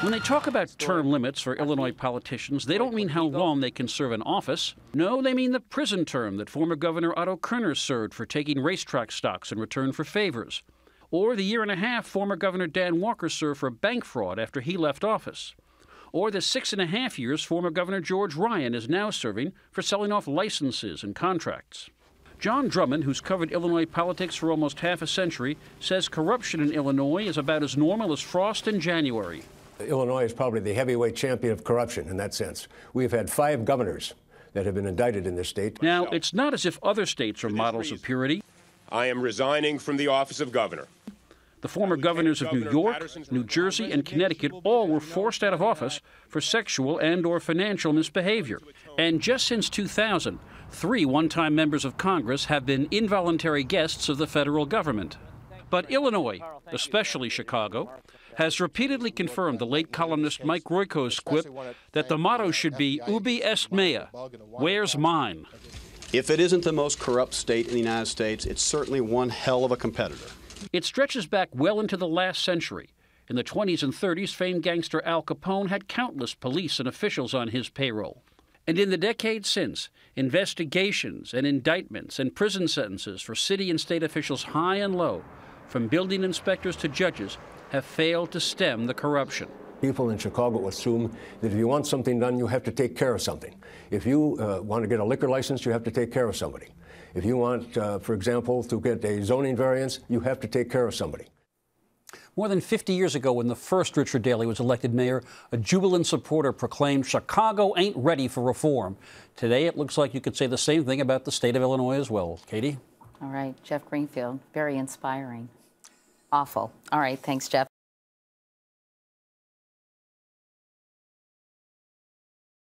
When they talk about term limits for Illinois politicians, they don't mean how long they can serve in office. No, they mean the prison term that former Governor Otto Kerner served for taking racetrack stocks in return for favors. Or the year and a half former Governor Dan Walker served for bank fraud after he left office. Or the 6.5 years former Governor George Ryan is now serving for selling off licenses and contracts. John Drummond, who's covered Illinois politics for almost half a century, says corruption in Illinois is about as normal as frost in January. Illinois is probably the heavyweight champion of corruption in that sense. We've had 5 governors that have been indicted in this state. Now, it's not as if other states are models of purity. I am resigning from the office of governor. The former governors of New York, New Jersey, and Connecticut all were forced out of office for sexual and/or financial misbehavior. And just since 2000, 3 one-time members of Congress have been involuntary guests of the federal government. But Illinois, especially Chicago, has repeatedly confirmed the late columnist Mike Royko's quip that the motto should be ubi est mea, where's mine? If it isn't the most corrupt state in the United States, it's certainly one hell of a competitor. It stretches back well into the last century. In the 20s and 30s, famed gangster Al Capone had countless police and officials on his payroll. And in the decades since, investigations and indictments and prison sentences for city and state officials high and low, from building inspectors to judges, have failed to stem the corruption. People in Chicago assume that if you want something done, you have to take care of something. If you want to get a liquor license, you have to take care of somebody. If you want, for example, to get a zoning variance, you have to take care of somebody. More than 50 years ago, when the first Richard Daley was elected mayor, a jubilant supporter proclaimed Chicago ain't ready for reform. Today, it looks like you could say the same thing about the state of Illinois as well. Katie? All right, Jeff Greenfield, very inspiring. Awful. All right, thanks, Jeff.